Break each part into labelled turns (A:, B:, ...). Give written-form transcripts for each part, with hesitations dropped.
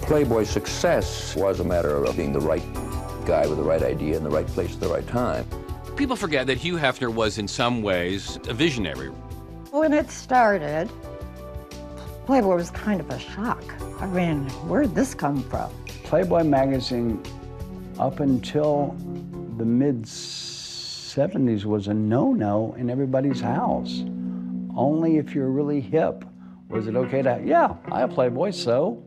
A: Playboy's success was a matter of being the right guy with the right idea in the right place at the right time.
B: People forget that Hugh Hefner was in some ways a visionary.
C: When it started, Playboy was kind of a shock. I mean, where'd this come from?
D: Playboy magazine, up until the mid-70s, was a no-no in everybody's house. Only if you're really hip was it okay to, yeah, I have Playboy, so.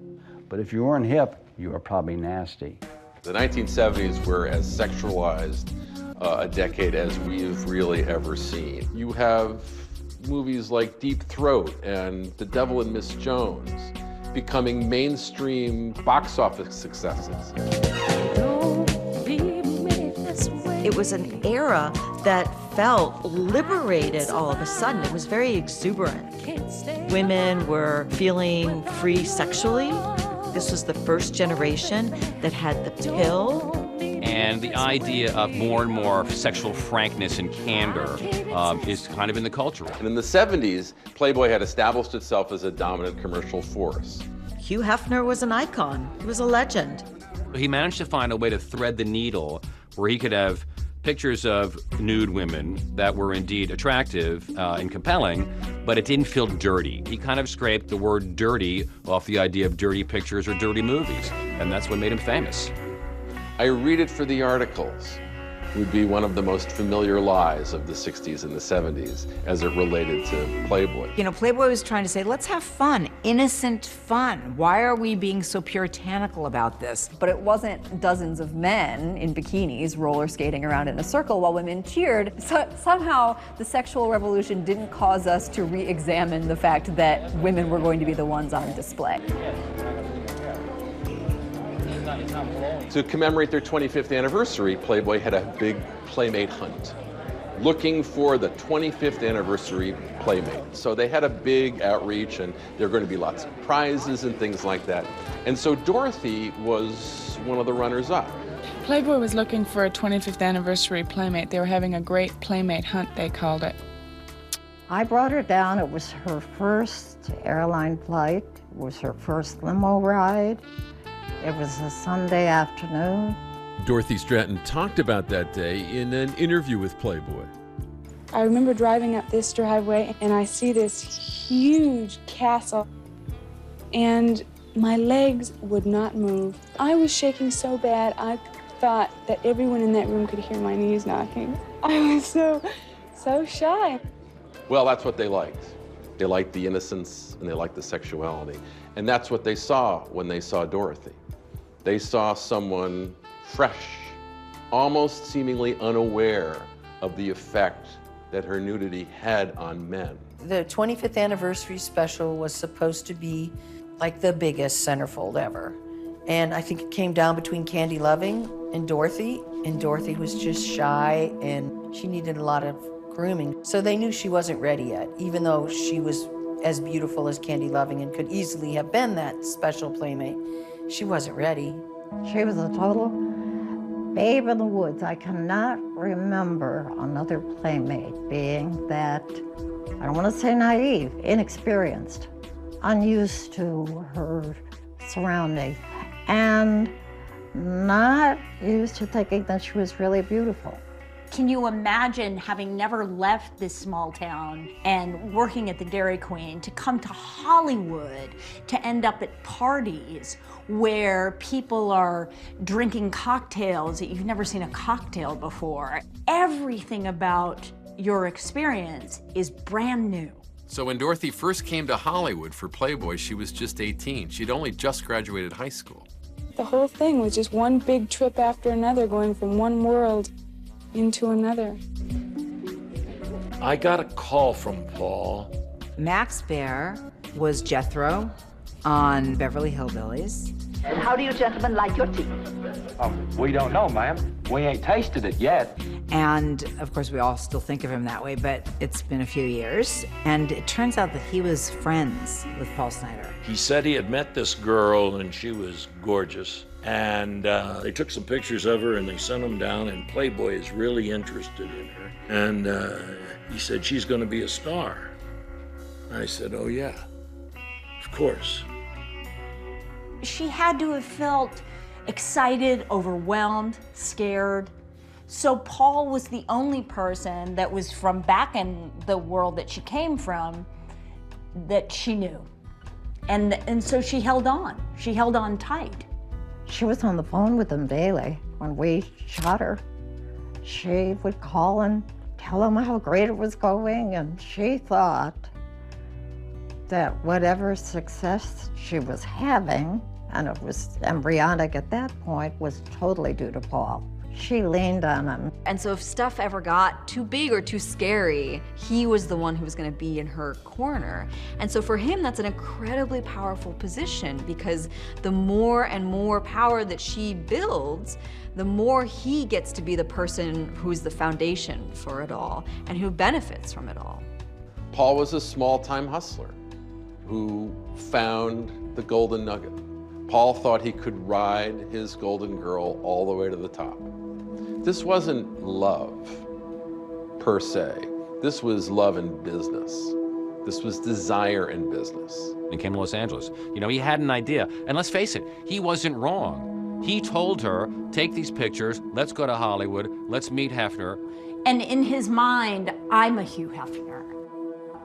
D: But if you weren't hip, you were probably nasty.
E: The 1970s were as sexualized a decade as we've really ever seen. You have movies like Deep Throat and The Devil and Miss Jones becoming mainstream box office successes.
F: It was an era that felt liberated all of a sudden. It was very exuberant. Women were feeling free sexually. This was the first generation that had the pill.
B: And the idea of more and more sexual frankness and candor is kind of in the culture.
E: And in the 70s, Playboy had established itself as a dominant commercial force.
F: Hugh Hefner was an icon. He was a legend.
B: He managed to find a way to thread the needle where he could have pictures of nude women that were indeed attractive and compelling, but it didn't feel dirty. He kind of scraped the word dirty off the idea of dirty pictures or dirty movies, and that's what made him famous.
E: I read it for the articles would be one of the most familiar lies of the 60s and the 70s as it related to Playboy.
G: You know, Playboy was trying to say, let's have fun, innocent fun. Why are we being so puritanical about this?
H: But it wasn't dozens of men in bikinis roller skating around in a circle while women cheered. So somehow the sexual revolution didn't cause us to re-examine the fact that women were going to be the ones on display.
E: To commemorate their 25th anniversary, Playboy had a big Playmate Hunt, looking for the 25th anniversary Playmate. So they had a big outreach, and there were going to be lots of prizes and things like that. And so Dorothy was one of the runners-up.
I: Playboy was looking for a 25th anniversary Playmate. They were having a great Playmate Hunt, they called it.
C: I brought her down. It was her first airline flight. It was her first limo ride. It was a Sunday afternoon.
J: Dorothy Stratten talked about that day in an interview with Playboy.
I: I remember driving up this driveway and I see this huge castle and my legs would not move. I was shaking so bad I thought that everyone in that room could hear my knees knocking. I was so shy.
E: Well, that's what they liked. They liked the innocence and they liked the sexuality. And that's what they saw when they saw Dorothy. They saw someone fresh, almost seemingly unaware of the effect that her nudity had on men.
K: The 25th anniversary special was supposed to be like the biggest centerfold ever. And I think it came down between Candy Loving and Dorothy was just shy and she needed a lot of grooming. So they knew she wasn't ready yet, even though she was as beautiful as Candy Loving and could easily have been that special Playmate. She wasn't ready.
C: She was a total babe in the woods. I cannot remember another Playmate being that, I don't want to say naive, inexperienced, unused to her surroundings, and not used to thinking that she was really beautiful.
L: Can you imagine having never left this small town and working at the Dairy Queen to come to Hollywood to end up at parties where people are drinking cocktails that you've never seen a cocktail before? Everything about your experience is brand new.
J: So when Dorothy first came to Hollywood for Playboy, she was just 18. She'd only just graduated high school.
I: The whole thing was just one big trip after another, going from one world into another.
M: I got a call from Paul.
G: Max Baer was Jethro on Beverly Hillbillies.
N: How do you gentlemen like your tea?
D: We don't know, ma'am. We ain't tasted it yet.
G: And of course, we all still think of him that way, but it's been a few years. And it turns out that he was friends with Paul Snider.
M: He said he had met this girl and she was gorgeous. And they took some pictures of her and they sent them down, and Playboy is really interested in her. And he said, she's going to be a star. I said, oh yeah, of course.
L: She had to have felt excited, overwhelmed, scared. So Paul was the only person that was from back in the world that she came from that she knew. And so she held on. She held on tight.
C: She was on the phone with him daily when we shot her. She would call and tell him how great it was going, and she thought that whatever success she was having, and it was embryonic at that point, was totally due to Paul. She leaned on him.
H: And so if stuff ever got too big or too scary, he was the one who was going to be in her corner. And so for him, that's an incredibly powerful position, because the more and more power that she builds, the more he gets to be the person who's the foundation for it all and who benefits from it all.
E: Paul was a small-time hustler who found the golden nugget. Paul thought he could ride his golden girl all the way to the top. This wasn't love, per se. This was love in business. This was desire in business.
B: And came to Los Angeles. You know, he had an idea. And let's face it, he wasn't wrong. He told her, take these pictures, let's go to Hollywood, let's meet Hefner.
L: And in his mind, I'm a Hugh Hefner.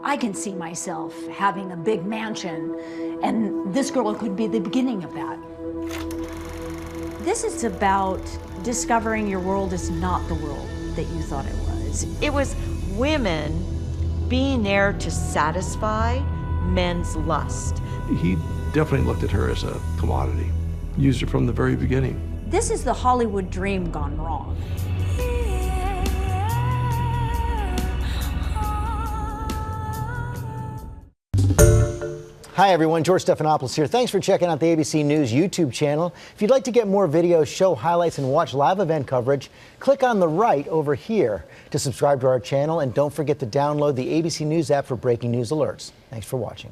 L: I can see myself having a big mansion, and this girl could be the beginning of that. This is about discovering your world is not the world that you thought it was.
F: It was women being there to satisfy men's lust.
O: He definitely looked at her as a commodity, used her from the very beginning.
L: This is the Hollywood dream gone wrong.
P: Hi everyone, George Stephanopoulos here. Thanks for checking out the ABC News YouTube channel. If you'd like to get more videos, show highlights, and watch live event coverage, click on the right over here to subscribe to our channel, and don't forget to download the ABC News app for breaking news alerts. Thanks for watching.